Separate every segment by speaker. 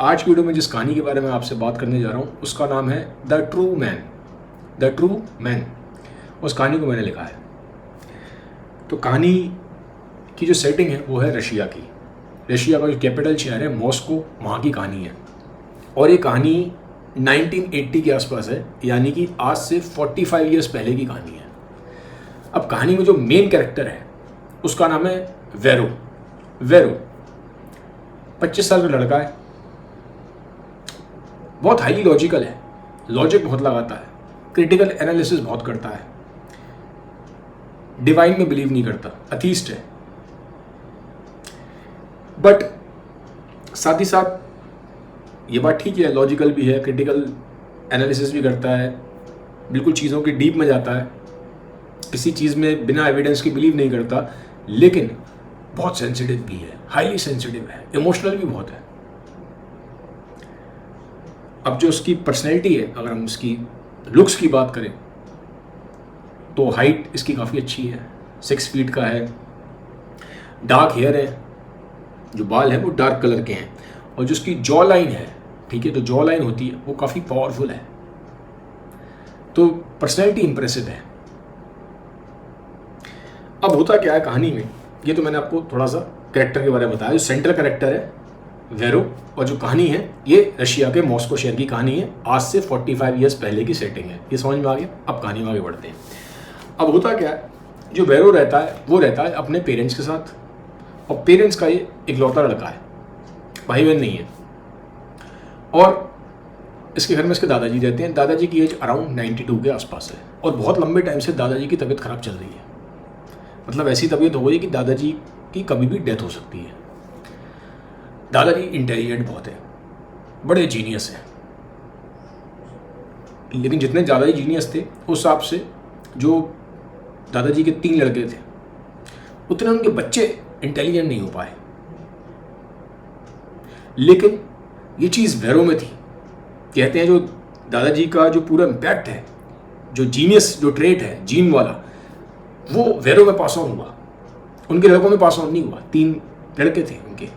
Speaker 1: आज की वीडियो में जिस कहानी के बारे में आपसे बात करने जा रहा हूँ उसका नाम है the true man. The true man, उस कहानी को मैंने लिखा है। तो कहानी की जो सेटिंग है वो है रशिया की। रशिया का जो कैपिटल शहर है मॉस्को, वहाँ की कहानी है। और ये कहानी 1980 के आसपास है, यानी कि आज से 45 ईयर्स पहले की कहानी है। अब कहानी में जो मेन कैरेक्टर है उसका नाम है वेरो। वेरो 25 साल का लड़का है, बहुत हाईली लॉजिकल है, लॉजिक बहुत लगाता है, क्रिटिकल एनालिसिस बहुत करता है, डिवाइन में बिलीव नहीं करता, अथीस्ट है। बट साथ ही साथ ये बात ठीक है, लॉजिकल भी है, क्रिटिकल एनालिसिस भी करता है, बिल्कुल चीज़ों के डीप में जाता है, किसी चीज़ में बिना एविडेंस के बिलीव नहीं करता, लेकिन बहुत सेंसिटिव भी है, हाईली सेंसिटिव है, इमोशनल भी बहुत है। अब जो उसकी पर्सनैलिटी है, अगर हम उसकी लुक्स की बात करें तो हाइट इसकी काफ़ी अच्छी है, 6 फीट का है, डार्क हेयर है, जो बाल है वो डार्क कलर के हैं, और जो उसकी जॉ लाइन है, ठीक है, तो जॉ लाइन होती है वो काफ़ी पावरफुल है। तो पर्सनैलिटी इंप्रेसिव है। अब होता क्या है कहानी में, ये तो मैंने आपको थोड़ा सा कैरेक्टर के बारे में बताया। जो सेंट्रल कैरेक्टर है वेरो, और जो कहानी है ये रशिया के मॉस्को शहर की कहानी है, आज से 45 ईयर्स पहले की सेटिंग है। ये समझ में आ गया। अब कहानी में आगे बढ़ते हैं। अब होता क्या है, जो वेरो रहता है वो रहता है अपने पेरेंट्स के साथ, और पेरेंट्स का ये इकलौता लड़का है, भाई बहन नहीं है। और इसके घर में इसके दादाजी रहते हैं। दादाजी की एज अराउंड 92 के आसपास है, और बहुत लंबे टाइम से दादाजी की तबीयत खराब चल रही है। मतलब ऐसी तबीयत हो गई कि दादाजी की कभी भी डेथ हो सकती है। दादाजी इंटेलिजेंट बहुत है, बड़े जीनियस हैं, लेकिन जितने दादाजी जीनियस थे उस हिसाब से जो दादाजी के 3 लड़के थे उतने उनके बच्चे इंटेलिजेंट नहीं हो पाए। लेकिन ये चीज़ वेरो में थी। कहते हैं जो दादाजी का जो पूरा इम्पैक्ट है, जो जीनियस जो ट्रेट है जीन वाला, वो वेरो में पास ऑन हुआ। उनके लड़कों में पास ऑन नहीं हुआ। 3 लड़के थे उनके,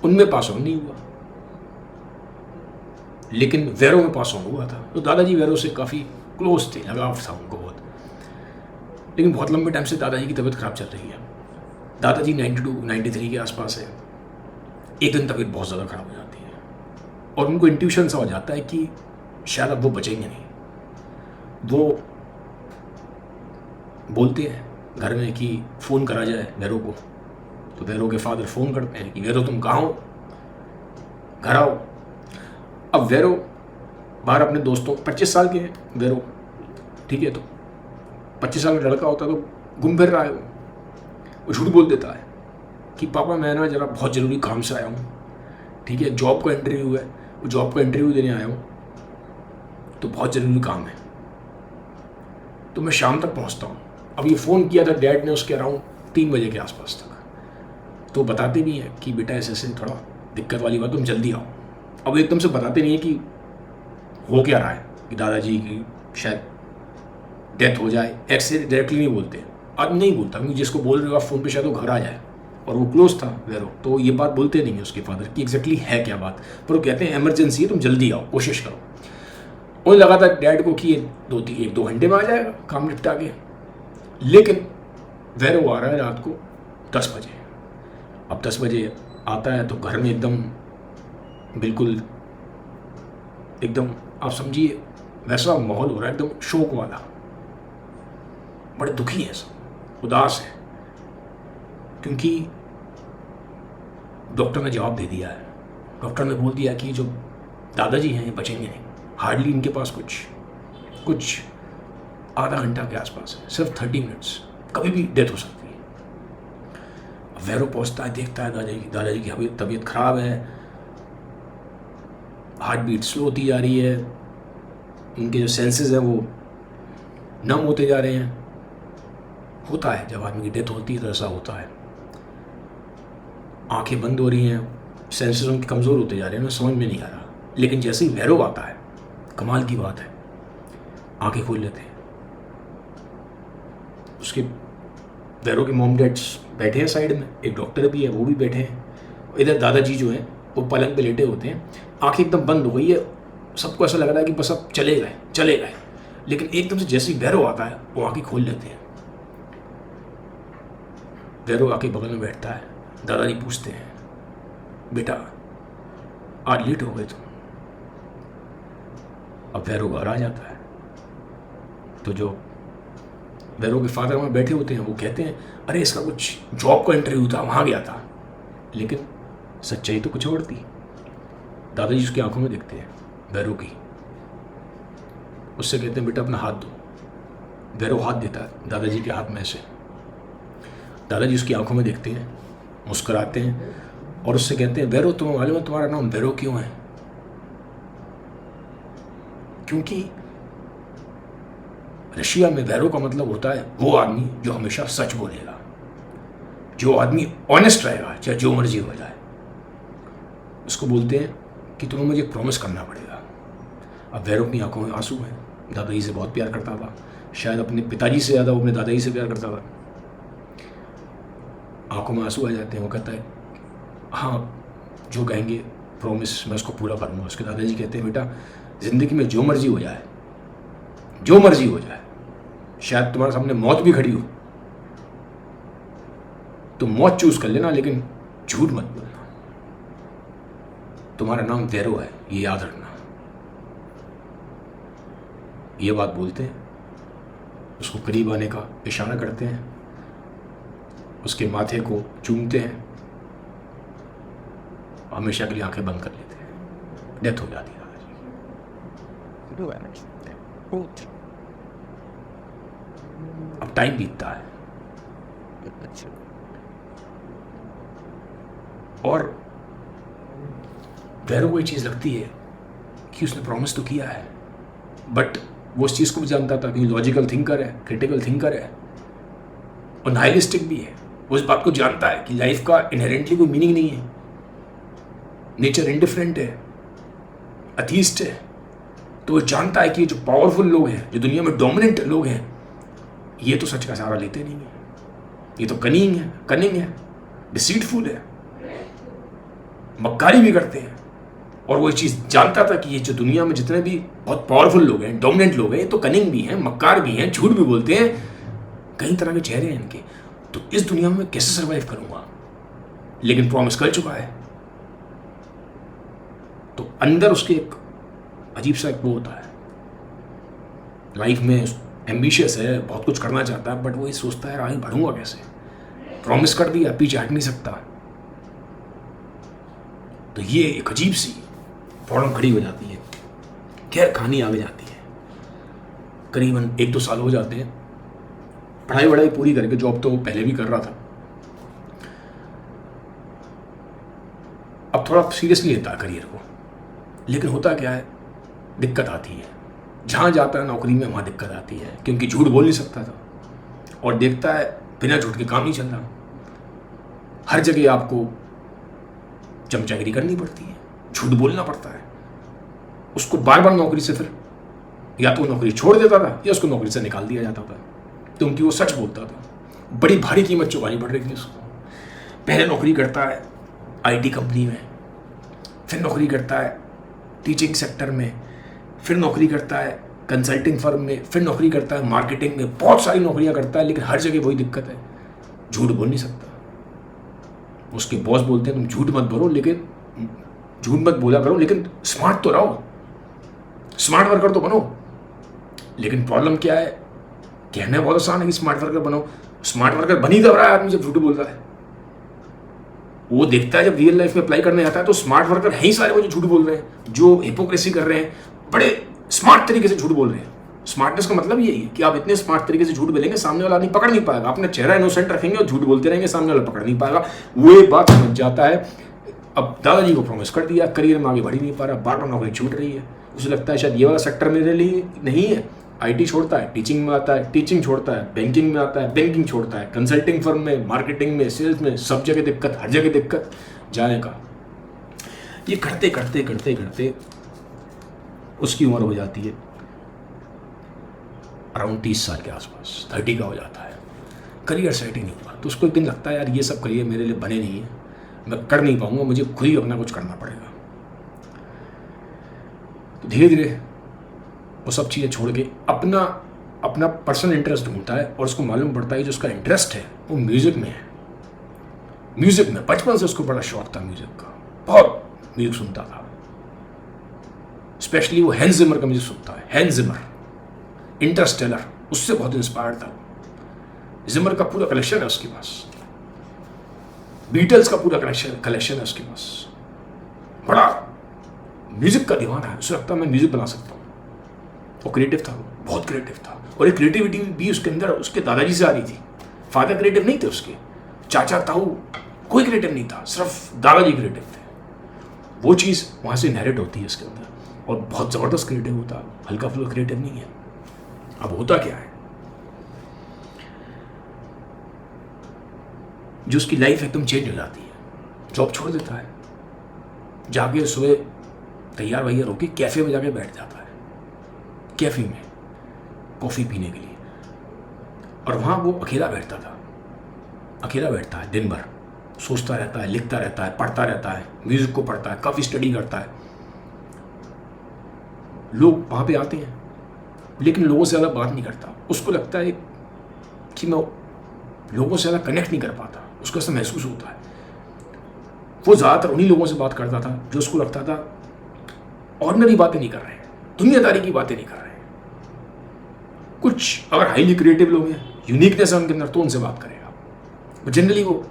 Speaker 1: उनमें पास ऑन नहीं हुआ, लेकिन वेरो में पास ऑन हुआ था। तो दादाजी वेरो से काफ़ी क्लोज थे, लगाव था उनको बहुत। लेकिन बहुत लंबे टाइम से दादाजी की तबीयत खराब चल रही है। दादाजी 92-93 के आसपास है। एक दिन तबीयत बहुत ज़्यादा खराब हो जाती है, और उनको इंट्यूशन सा हो जाता है कि शायद अब वो बचेंगे नहीं। वो बोलते हैं घर में कि फ़ोन करा जाए वेरो को। तो वेरो के फादर फ़ोन करते हैं कि वेरो तुम कहाँ हो, घर आओ। अब वेरो बाहर अपने दोस्तों, 25 साल के हैं वेरो, ठीक है, तो 25 साल का लड़का होता तो घूम फिर रहा है। वो झूठ बोल देता है कि पापा मैं ना ज़रा बहुत ज़रूरी काम से आया हूँ, ठीक है, जॉब का इंटरव्यू है, वो जॉब का इंटरव्यू देने आया हूँ, तो बहुत ज़रूरी काम है, तो मैं शाम तक पहुँचता हूँ। अब ये फ़ोन किया था डैड ने उसके अराउंड 3 बजे के आसपास तक। तो बताते भी हैं कि बेटा ऐसे ऐसे थोड़ा दिक्कत वाली बात, तुम जल्दी आओ। अब एकदम से बताते नहीं है कि हो क्या रहा है, कि दादाजी की शायद डेथ हो जाए। ऐसे डायरेक्टली नहीं बोलते, आदमी नहीं बोलता, क्योंकि जिसको बोल रहे हो आप फ़ोन पे शायद वो घर आ जाए, और वो क्लोज था वेरो, तो ये बात बोलते नहीं है उसके फादर की एग्जैक्टली है क्या बात, पर वो कहते हैं इमरजेंसी है, तुम जल्दी आओ, कोशिश करो। उन्हें लगा था डैड को कि ये 1-2 घंटे में आ जाएगा काम निपटा के, लेकिन वेरो आ रहा है रात को 10 बजे। अब 10 बजे आता है तो घर में एकदम बिल्कुल एकदम आप समझिए वैसा माहौल हो रहा है, एकदम शोक वाला, बड़े दुखी है सब, उदास है, क्योंकि डॉक्टर ने जवाब दे दिया है। डॉक्टर ने बोल दिया कि जो दादाजी हैं ये बचेंगे नहीं, हार्डली इनके पास कुछ आधा घंटा के आसपास है, सिर्फ 30 मिनट्स, कभी भी डेथ हो सकती है। वेरो पहुंचता है, देखता है दादाजी की तबीयत खराब है, हार्ट बीट स्लो होती जा रही है, उनके जो सेंसेस हैं वो नम होते जा रहे हैं। होता है जब आदमी की डेथ होती है तो ऐसा होता है, आंखें बंद हो रही हैं, सेंसेस उनके कमज़ोर होते जा रहे हैं, उन्हें समझ में नहीं आ रहा। लेकिन जैसे ही वेरो आता है, कमाल की बात है, आंखें खोल लेते हैं। उसके वेरो के मॉम डैड्स बैठे हैं साइड में, एक डॉक्टर भी है वो भी बैठे हैं, इधर दादाजी जो हैं वो पलंग पे लेटे होते हैं, आंखें एकदम बंद हो गई है, सबको ऐसा लग रहा है कि बस अब चले गए, लेकिन एकदम से जैसे ही भैरव आता है वो आंखें खोल लेते हैं। भैरव आके बगल में बैठता है, दादाजी पूछते हैं, बेटा आज लेट हो गए तुम? अब भैरव घर आ जाता है, तो जो भैरव के फादर वहाँ बैठे होते हैं वो कहते हैं, अरे इसका कुछ जॉब का इंटरव्यू था, वहाँ गया था। लेकिन सच्चाई तो कुछ और थी। दादाजी उसकी आंखों में देखते हैं भैरव की, उससे कहते हैं, बेटा अपना हाथ दो। भैरव हाथ देता है दादाजी के हाथ में से। दादाजी उसकी आंखों में देखते हैं, मुस्कुराते हैं और उससे कहते हैं, भैरव तुम्हें मालूम है तुम्हारा नाम भैरव क्यों है? क्योंकि रशिया में भैरव का मतलब होता है वो आदमी जो हमेशा सच बोलेगा, जो आदमी ऑनेस्ट रहेगा चाहे जो मर्जी हो जाए। उसको बोलते हैं कि तुम्हें मुझे प्रॉमिस करना पड़ेगा। अब भैरव की आंखों में आंसू हैं, दादाजी से बहुत प्यार करता था, शायद अपने पिताजी से ज़्यादा वो अपने दादाजी से प्यार करता था। आंखों में आंसू आ जाते हैं। वो कहता है, हाँ जो कहेंगे प्रॉमिस मैं उसको पूरा करूँगा। उसके दादाजी कहते हैं, बेटा ज़िंदगी में जो मर्जी हो जाए, जो मर्जी हो जाए, शायद तुम्हारे सामने मौत भी खड़ी हो, तुम मौत चूज कर लेना, लेकिन झूठ मत बोलना। तुम्हारा नाम भैरव है, ये याद रखना। ये बात बोलते हैं, उसको करीब आने का इशारा करते हैं, उसके माथे को चूमते हैं, हमेशा के लिए आंखें बंद कर लेते हैं। डेथ हो जाती है दादाजी। अब टाइम बीतता है और भैरव को ये चीज़ लगती है कि उसने प्रॉमिस तो किया है, बट वो उस चीज़ को भी जानता था कि लॉजिकल थिंकर है, क्रिटिकल थिंकर है और नाइलिस्टिक भी है। वो इस बात को जानता है कि लाइफ का इनहेरेंटली कोई मीनिंग नहीं है, नेचर इंडिफरेंट है, अथीस्ट है। तो वो जानता है कि जो पावरफुल लोग हैं, जो दुनिया में डोमिनेंट लोग हैं, ये तो सच का सहारा लेते नहीं है, ये तो कनिंग है, डिसीटफुल है, मक्कारी भी करते हैं। और वो ये चीज़ जानता था कि ये जो दुनिया में जितने भी बहुत पावरफुल लोग हैं, डोमिनेंट लोग हैं, ये तो कनिंग भी हैं, मक्कार भी हैं, झूठ भी बोलते हैं, कई तरह के चेहरे हैं इनके। तो इस दुनिया में मैं कैसे सर्वाइव करूंगा? लेकिन प्रॉमिस कर चुका है। तो अंदर उसके एक अजीब सा एक वो होता है, लाइफ में एम्बिशियस है, बहुत कुछ करना चाहता है, बट वो ये सोचता है आगे बढ़ूंगा कैसे? प्रॉमिस कर दिया, पीछे हट नहीं सकता। तो ये एक अजीब सी प्रॉब्लम खड़ी हो जाती है। खैर कहानी आगे जाती है, करीबन 1-2 साल हो जाते हैं, पढ़ाई वढ़ाई पूरी करके, जॉब तो वो पहले भी कर रहा था, अब थोड़ा सीरियसली लेता है करियर को। लेकिन होता क्या है, दिक्कत आती है, जहाँ जाता है नौकरी में वहाँ दिक्कत आती है, क्योंकि झूठ बोल नहीं सकता था और देखता है बिना झूठ के काम नहीं चल रहा। हर जगह आपको चमचागिरी करनी पड़ती है, झूठ बोलना पड़ता है। उसको बार बार नौकरी से फिर या तो नौकरी छोड़ देता था या उसको नौकरी से निकाल दिया जाता था, क्योंकि वो सच बोलता था। बड़ी भारी कीमत चुकानी पड़ रही थी उसको। पहले नौकरी करता है आईटी कंपनी में, फिर नौकरी करता है टीचिंग सेक्टर में, फिर नौकरी करता है कंसल्टिंग फर्म में, फिर नौकरी करता है मार्केटिंग में, बहुत सारी नौकरियां करता है, लेकिन हर जगह वही दिक्कत है, झूठ बोल नहीं सकता। उसके बॉस बोलते हैं तुम झूठ मत बोलो, लेकिन झूठ मत बोला करो, लेकिन स्मार्ट तो रहो, स्मार्ट वर्कर तो बनो। लेकिन प्रॉब्लम क्या है, कहना बहुत आसान है कि स्मार्ट वर्कर बनो, स्मार्ट वर्कर बन ही कब रहा है आदमी जब झूठ बोलता है। वो देखता है जब रियल लाइफ में अप्लाई करने आता है तो स्मार्ट वर्कर है ही सारे वो जो झूठ बोल रहे हैं, जो हिपोक्रेसी कर रहे हैं, बड़े स्मार्ट तरीके से झूठ बोल रहे हैं। स्मार्टनेस का मतलब यही है कि आप इतने स्मार्ट तरीके से झूठ बोलेंगे सामने वाला आदमी पकड़ नहीं पाएगा, अपना चेहरा इनोसेंट रखेंगे और झूठ बोलते रहेंगे, सामने वाला पकड़ नहीं पाएगा। वो एक बात समझ जाता है। अब दादाजी को प्रॉमिस कर दिया, करियर में आगे बढ़ ही नहीं पा रहा, बार बार नौकरी छूट रही है। उसे लगता है शायद ये वाला सेक्टर मेरे लिए नहीं है। आईटी छोड़ता है, टीचिंग में आता है, टीचिंग छोड़ता है, बैंकिंग में आता है, बैंकिंग छोड़ता है, कंसल्टिंग फर्म में, मार्केटिंग में, सेल्स में, सब जगह दिक्कत, हर जगह दिक्कत जाने का। ये करते करते करते करते उसकी उम्र हो जाती है अराउंड 30 साल के आसपास, 30 का हो जाता है। करियर सेट ही नहीं हुआ, तो उसको एक दिन लगता है यार ये सब करियर मेरे लिए बने नहीं है, मैं कर नहीं पाऊंगा, मुझे खुद ही अपना कुछ करना पड़ेगा। तो धीरे धीरे वो सब चीज़ें छोड़ के अपना अपना पर्सनल इंटरेस्ट ढूंढता है और उसको मालूम पड़ता है जो उसका इंटरेस्ट है वो म्यूज़िक में है। म्यूज़िक में बचपन से उसको बड़ा शौक था म्यूज़िक का, बहुत म्यूज़िक सुनता था। स्पेशली वो हैंस जिमर का म्यूज़िक सुनता है। हैंस जिमर, इंटरस्टेलर, उससे बहुत इंस्पायर्ड था। जिमर का पूरा कलेक्शन है उसके पास, बीटल्स का पूरा कलेक्शन है उसके पास। बड़ा म्यूज़िक का दीवाना है, उसे लगता है मैं म्यूज़िक बना सकता हूँ। वो क्रिएटिव था, बहुत क्रिएटिव था। और ये क्रिएटिविटी भी उसके अंदर उसके दादाजी से आ रही थी। फादर क्रिएटिव नहीं थे उसके, चाचा ताऊ कोई क्रिएटिव नहीं था, सिर्फ दादाजी क्रिएटिव थे। वो चीज़ वहाँ से इनहेरिट होती है इसके अंदर और बहुत ज़बरदस्त क्रिएटिव होता, हल्का फुल्का क्रिएटिव नहीं है। अब होता क्या है, जो उसकी लाइफ एकदम चेंज हो जाती है। जॉब छोड़ देता है, जाके सुबह तैयार वैयार होके कैफ़े में जाके बैठ जाता है, कैफ़े में कॉफ़ी पीने के लिए। और वहाँ वो अकेला बैठता था, अकेला बैठता है दिन भर, सोचता रहता है, लिखता रहता है, पढ़ता रहता है, म्यूज़िक को पढ़ता है, काफ़ी स्टडी करता है। लोग वहाँ पे आते हैं लेकिन लोगों से ज़्यादा बात नहीं करता। उसको लगता है कि मैं लोगों से ज़्यादा कनेक्ट नहीं कर पाता, उसको ऐसा महसूस होता है। वो ज़्यादातर उन्हीं लोगों से बात करता था जो उसको लगता था ऑर्डिनरी बातें नहीं कर रहे हैं, दुनियादारी की बातें नहीं कर रहे हैं। कुछ अगर हाईली क्रिएटिव लोग हैं, यूनिकनेस है उनके अंदर, तो उनसे बात करेगा। बट जनरली वो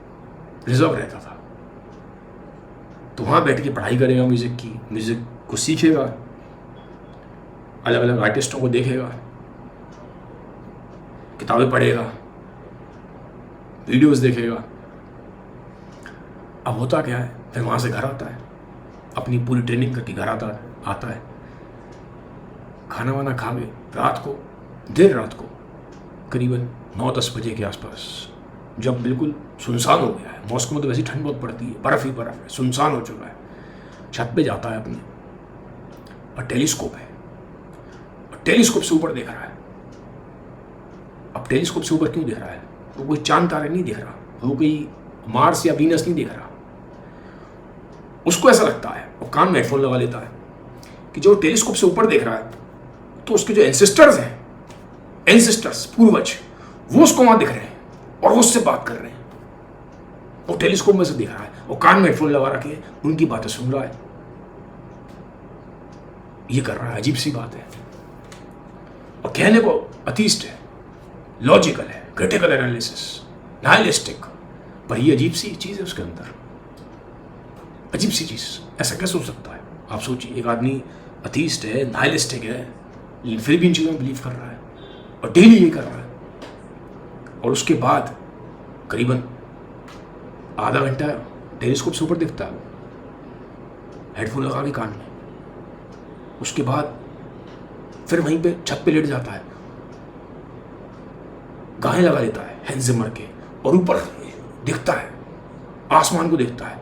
Speaker 1: रिजर्व रहता था। तो वहाँ बैठ के पढ़ाई करेगा म्यूज़िक की, म्यूज़िक को सीखेगा, अलग अलग आर्टिस्टों को देखेगा, किताबें पढ़ेगा, वीडियोस देखेगा। अब होता क्या है, फिर वहाँ से घर आता है, अपनी पूरी ट्रेनिंग करके घर आता है, खाना वाना खा के रात को, देर रात को करीबन 9-10 बजे के आसपास, जब बिल्कुल सुनसान हो गया है, मॉस्को में तो वैसी ठंड बहुत पड़ती है, बर्फ़ ही बर्फ़ है, सुनसान हो चुका है, छत पे जाता है अपने, और टेलीस्कोप है, और टेलीस्कोप से ऊपर देख रहा है। अब टेलीस्कोप से ऊपर क्यों देख रहा है? वो कोई चांद तारे नहीं देख रहा, वो कोई मार्स या वीनस नहीं देख रहा। उसको ऐसा लगता है, और कान में हेडफोन लगा लेता है, कि जो टेलीस्कोप से ऊपर देख रहा है तो उसके जो एंसेस्टर्स हैं, पूर्वज, वो उसको वहां दिख रहे हैं और वो उससे बात कर रहे हैं। वो टेलीस्कोप में से दिख रहा है और कान में हेडफोन लगा रखे उनकी बातें सुन रहा है, ये कर रहा है। अजीब सी बात है, और कहने को अतीस्ट है, लॉजिकल है, क्रिटिकल एनालिसिस, नाइलिस्टिक, पर ये अजीब सी चीज़ है उसके अंदर, अजीब सी चीज़। ऐसा कैसे हो सकता है? आप सोचिए, एक आदमी अतीस्ट है, नाइलिस्टिक है, लेकिन फिर भी इन चीज़ों में बिलीव कर रहा है और डेली ये कर रहा है। और उसके बाद करीबन आधा घंटा टेलीस्कोप से ऊपर दिखता है, हेडफोन लगा के कान में। उसके बाद फिर वहीं पे छत पे लेट जाता है, गाने लगा लेता है हैंस जिमर के, और ऊपर दिखता है, आसमान को देखता है।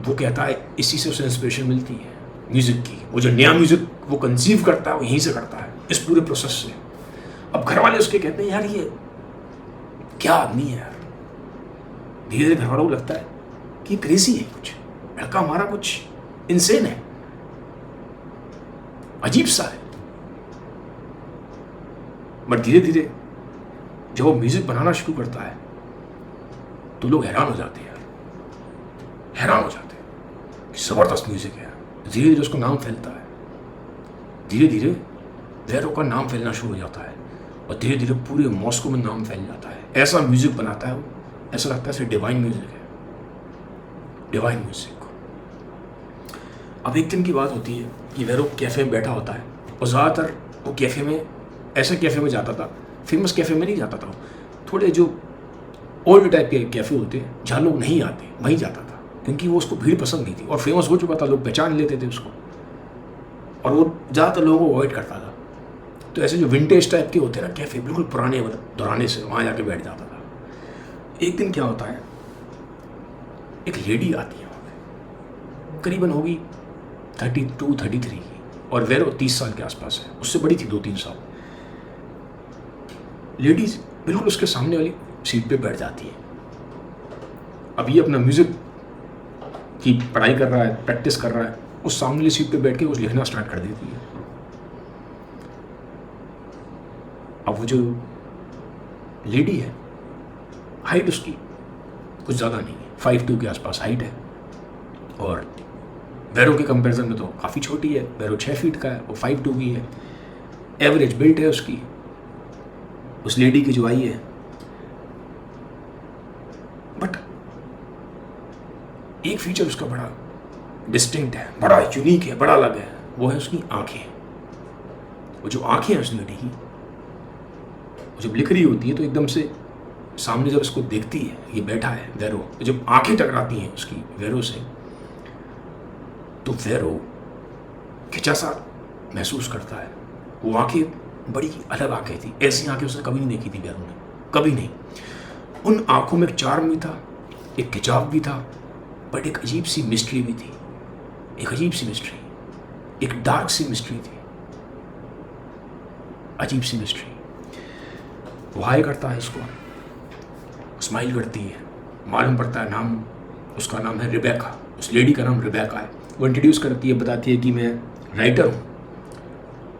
Speaker 1: वो कहता है इसी से उसे इंस्पिरेशन मिलती है म्यूजिक की। वो जो नया म्यूजिक वो कंसीव करता है वो यहीं से करता है, इस पूरे प्रोसेस से। अब घर वाले उसके कहते हैं यार ये क्या आदमी है यार। धीरे धीरे घर वालों को लगता है कि क्रेजी है, कुछ लड़का हमारा कुछ इनसेन है, अजीब सा है। बट धीरे धीरे जब वो म्यूजिक बनाना शुरू करता है तो लोग हैरान हो जाते हैं यार, हैरान हो जाते हैं कि जबरदस्त म्यूजिक है। धीरे धीरे उसका नाम फैलता है, धीरे धीरे वेरो का नाम फैलना शुरू हो जाता है, और धीरे धीरे पूरे मॉस्को में नाम फैल जाता है। ऐसा म्यूजिक बनाता है वो, ऐसा लगता है जैसे डिवाइन म्यूजिक है, डिवाइन म्यूजिक। अब एक दिन की बात होती है कि वेरो कैफ़े में बैठा होता है, और ज़्यादातर वो कैफ़े में, ऐसे कैफ़े में जाता था, फेमस कैफ़े में नहीं जाता था, थोड़े जो ओल्ड टाइप के कैफ़े होते हैं जहाँ लोग नहीं आते वहीं जाता था, क्योंकि वो उसको भीड़ पसंद नहीं थी और फेमस हो चुका था, लोग पहचान लेते थे उसको, और वो ज़्यादातर लोगों को अवॉइड करता था। तो ऐसे जो विंटेज टाइप के होते हैं ना कैफ़े, बिल्कुल पुराने दौराने से, वहाँ जाके बैठ जाता था। एक दिन क्या होता है, एक लेडी आती है वहाँ पे, करीबन होगी 32-33 की, और वेरो 30 साल के आसपास है, उससे बड़ी थी 2-3 साल। लेडीज बिल्कुल उसके सामने वाली सीट पे बैठ जाती है, अभी अपना म्यूज़िक की पढ़ाई कर रहा है, प्रैक्टिस कर रहा है, उस सामने वाली सीट पे बैठ के कुछ लिखना स्टार्ट कर देती है। अब वो जो लेडी है, हाइट उसकी कुछ ज़्यादा नहीं है, 5'2" के आसपास हाइट है, और वैरो के कंपैरिजन में तो काफ़ी छोटी है। वैरो 6 फीट का है, वो 5'2" की है। एवरेज बिल्ट है उसकी, उस लेडी की जो आई है। बट एक फीचर उसका बड़ा डिस्टिंक्ट है, बड़ा यूनिक है, बड़ा अलग है, वो है उसकी आंखें। वो जो आंखें हैं उस लेडी की, जब लिख रही होती है तो एकदम से सामने जब उसको देखती है, ये बैठा है वैरो, जब आंखें टकराती हैं उसकी वैरो से, तो वैरो खिंचा सा महसूस करता है। वो आंखें बड़ी अलग आंखें थी, ऐसी आंखें उसने कभी नहीं देखी थी वैरो ने, कभी नहीं। उन आंखों में एक चार्म भी था, एक खिंचाव भी था, बट एक अजीब सी मिस्ट्री भी थी, एक अजीब सी मिस्ट्री, एक डार्क सी मिस्ट्री थी, अजीब सी मिस्ट्री। वो हाय करता है इसको, स्माइल करती है, मालूम पड़ता है नाम, उसका नाम है रिबेका, उस लेडी का नाम रिबेका है। वो इंट्रोड्यूस करती है, बताती है कि मैं राइटर हूँ।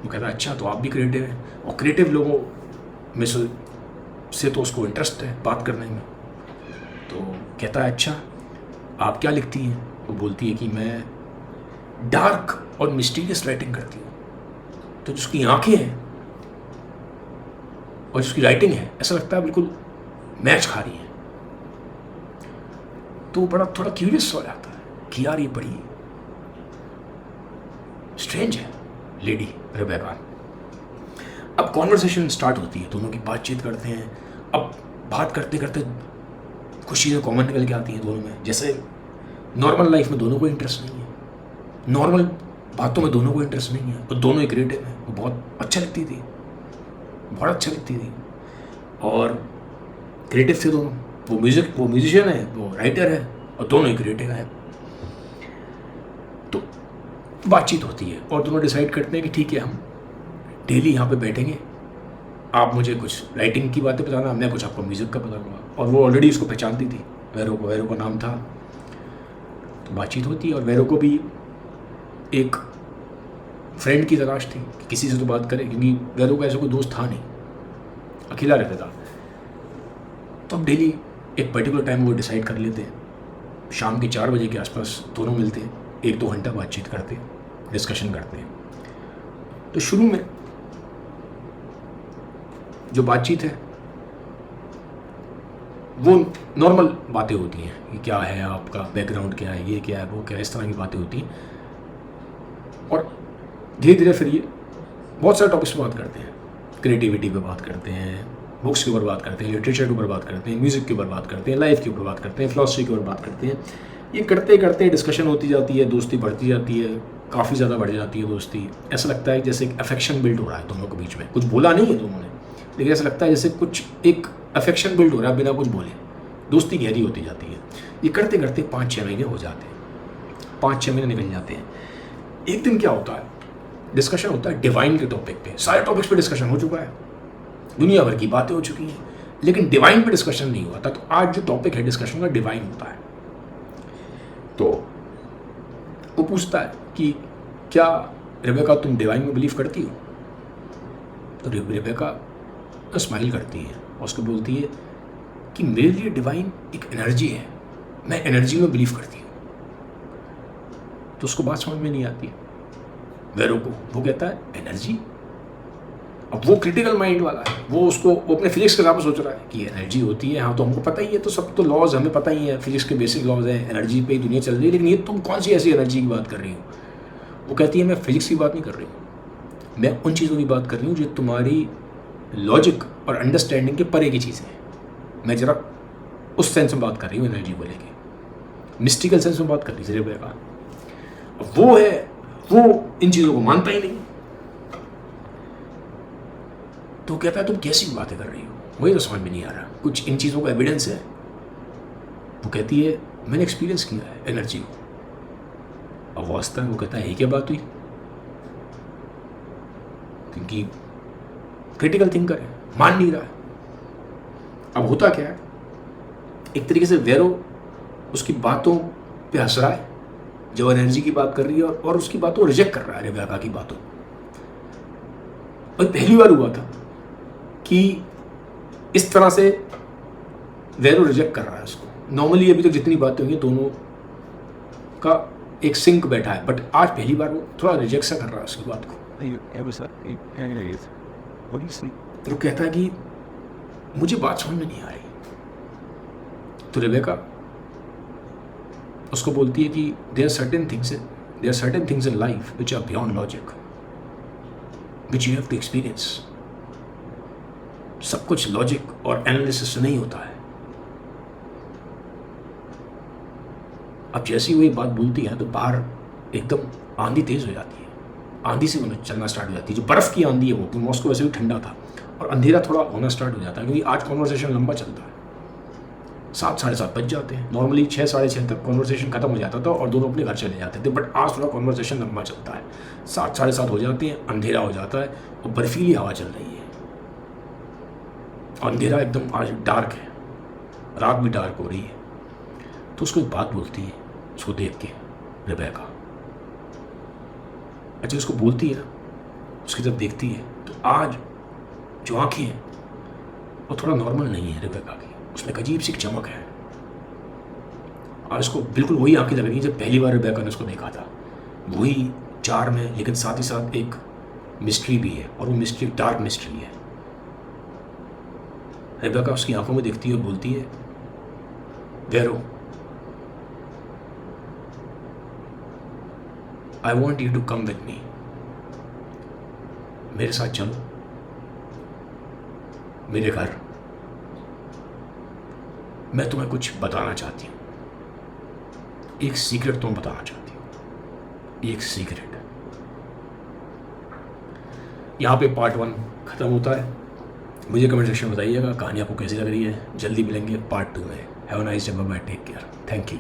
Speaker 1: वो कहता है अच्छा, तो आप भी क्रिएटिव हैं, और क्रिएटिव लोगों में से तो उसको इंटरेस्ट है बात करने में। तो कहता है अच्छा, आप क्या लिखती हैं? वो बोलती है कि मैं डार्क और मिस्टीरियस राइटिंग करती हूँ। तो जिसकी आंखें हैं और जिसकी राइटिंग है, ऐसा लगता है बिल्कुल मैच खा रही है। तो बड़ा थोड़ा क्यूरियस हो जाता है कि यार ये बड़ी स्ट्रेंज है लेडी रेबेका। अब कॉन्वर्सेशन स्टार्ट होती है, दोनों की बातचीत करते हैं। अब बात करते करते कुछ चीज़ें कॉमन निकल के आती हैं दोनों में। जैसे नॉर्मल लाइफ में दोनों को इंटरेस्ट नहीं है, नॉर्मल बातों में दोनों को इंटरेस्ट नहीं है, और दोनों ही क्रिएटिव हैं। वो बहुत अच्छा लगती थी, बहुत अच्छा लगती थी, और क्रिएटिव थे दोनों। वो म्यूजिशियन है, वो राइटर है, और दोनों ही क्रिएटिव हैं। तो बातचीत होती है और दोनों डिसाइड करते हैं कि ठीक है, हम डेली यहाँ पे बैठेंगे, आप मुझे कुछ राइटिंग की बातें बताना, मैं कुछ आपको म्यूज़िक का बताऊँगा। और वो ऑलरेडी उसको पहचानती थी, वैरो का नाम था। तो बातचीत होती है, और वैरो को भी एक फ्रेंड की तलाश थी कि किसी से तो बात करे, क्योंकि वैरो का ऐसा कोई दोस्त था नहीं, अकेला रहता था। तो अब डेली एक पर्टिकुलर टाइम वो डिसाइड कर लेते हैं, शाम के 4 बजे के आसपास दोनों मिलते हैं, 1-2 घंटा बातचीत करते हैं, डिस्कशन करते हैं। तो शुरू में जो बातचीत है वो नॉर्मल बातें होती हैं कि क्या है आपका बैकग्राउंड, क्या है, ये क्या है, वो क्या है, इस तरह की बातें होती हैं। और धीरे धीरे फिर ये बहुत सारे टॉपिक्स पे बात करते हैं, क्रिएटिविटी पे बात करते हैं, बुक्स के ऊपर बात करते हैं, लिटरेचर के ऊपर बात करते हैं, म्यूज़िक के ऊपर बात करते हैं, लाइफ के ऊपर बात करते हैं, फिलॉसफी के ऊपर बात करते हैं। ये करते करते डिस्कशन होती जाती है, दोस्ती बढ़ती जाती है, काफ़ी ज़्यादा बढ़ जाती है दोस्ती। ऐसा लगता है जैसे एक अफेक्शन बिल्ड हो रहा है दोनों के बीच में। कुछ बोला नहीं है दोनों ने, लेकिन ऐसा लगता है जैसे कुछ एक अफेक्शन बिल्ड हो रहा है बिना कुछ बोले, दोस्ती गहरी होती जाती है। ये करते करते 5-6 महीने हो जाते हैं, 5-6 महीने निकल जाते हैं। एक दिन क्या होता है, डिस्कशन होता है डिवाइन के टॉपिक पे। सारे टॉपिक्स पे डिस्कशन हो चुका है, दुनिया भर की बातें हो चुकी हैं, लेकिन डिवाइन पे डिस्कशन नहीं हुआ था। तो आज जो टॉपिक है डिस्कशन का, डिवाइन होता है। तो वो पूछता है कि क्या रेबेका तुम डिवाइन में बिलीव करती हो? तो रेबेका स्माइल करती है और उसको बोलती है कि मेरे लिए डिवाइन एक एनर्जी है, मैं एनर्जी में बिलीव करती हूँ। तो उसको बात समझ में नहीं आती वैरो को। वो कहता है एनर्जी? अब वो क्रिटिकल माइंड वाला है, वो अपने फिजिक्स के हिसाब से सोच रहा है कि एनर्जी होती है, हाँ तो हमको पता ही है, तो सब तो लॉज हमें पता ही है, फिजिक्स के बेसिक लॉज हैं, एनर्जी पे ही दुनिया चल रही है। लेकिन ये तुम कौन सी ऐसी एनर्जी की बात कर रही हो? वो कहती है मैं फिजिक्स की बात नहीं कर रही हूँ, मैं उन चीज़ों की बात कर रही हूँ जो तुम्हारी लॉजिक और अंडरस्टैंडिंग के परे की चीज़ें हैं। मैं जरा उस सेंस में बात कर रही हूँ एनर्जी को लेके, मिस्टिकल सेंस में बात कर रही थी रेबेका। वो है, वो इन चीज़ों को मानता ही नहीं। तो कहता है तुम कैसी बातें कर रही हो, वही तो समझ में नहीं आ रहा, कुछ इन चीज़ों का एविडेंस है? वो कहती है मैंने एक्सपीरियंस किया है एनर्जी को। अब वो हंसता है, वो कहता है ये क्या बात हुई? क्योंकि क्रिटिकल थिंकर है, मान नहीं रहा है। अब होता क्या है, एक तरीके से वैरो उसकी बातों पे हंस रहा है, जो एनर्जी की बात कर रही है, और उसकी बातों रिजेक्ट कर रहा है, रेबेका की बातों। और पहली बार हुआ था कि इस तरह से वेरो रिजेक्ट कर रहा है उसको। नॉर्मली अभी तक जितनी बातें हुई दोनों का एक सिंक बैठा है, बट आज पहली बार वो थोड़ा रिजेक्ट सा कर रहा है उसकी बात को। तो कहता है कि मुझे बात समझ में नहीं आ रही। तो रेबेका उसको बोलती है कि there are certain things in life which are beyond logic, which you have to experience. सब कुछ लॉजिक और एनालिसिस से नहीं होता है। अब जैसी वही बात बोलती है तो बाहर एकदम आंधी तेज हो जाती है, आंधी से मतलब चलना स्टार्ट हो जाती है, जो बर्फ की आंधी है वो, क्योंकि मॉस्को वैसे भी ठंडा था, और अंधेरा थोड़ा होना स्टार्ट हो जाता है, क्योंकि आज कॉन्वर्सेशन लंबा चलता है। 7 साढ़े 7 बज जाते हैं, नॉर्मली 6 साढ़े 6 तक कॉन्वर्सेशन खत्म हो जाता था और दोनों अपने घर चले जाते थे, बट आज थोड़ा कॉन्वर्सेशन लंबा चलता है। 7 साढ़े 7 हो जाते हैं, अंधेरा हो जाता है और बर्फीली हवा चल रही है, अंधेरा एकदम आज डार्क है, रात भी डार्क हो रही है। तो उसको एक बात बोलती है उसको देख के रेबेका। अच्छा उसको बोलती है ना, उसकी जब देखती है तो आज जो आँखें हैं वो थोड़ा नॉर्मल नहीं है रेबेका की, उसमें एक अजीब सी चमक है। और उसको बिल्कुल वही आंखें लग रही हैं जब पहली बार रेबेका ने उसको देखा था, वही चार्म है, लेकिन साथ ही साथ एक मिस्ट्री भी है, और वो मिस्ट्री डार्क मिस्ट्री है। रेबेका उसकी आंखों में देखती है और बोलती है, Vero, I want you to come with me, मेरे साथ चलो मेरे घर, मैं तुम्हें कुछ बताना चाहती हूँ, एक सीक्रेट तुम्हें बताना चाहती हूँ, एक सीक्रेट। यहाँ पे पार्ट 1 खत्म होता है। मुझे कमेंट सेक्शन में बताइएगा कहानी आपको कैसी लग रही है। जल्दी मिलेंगे पार्ट 2 में। Have a nice day, bye, take care, thank you.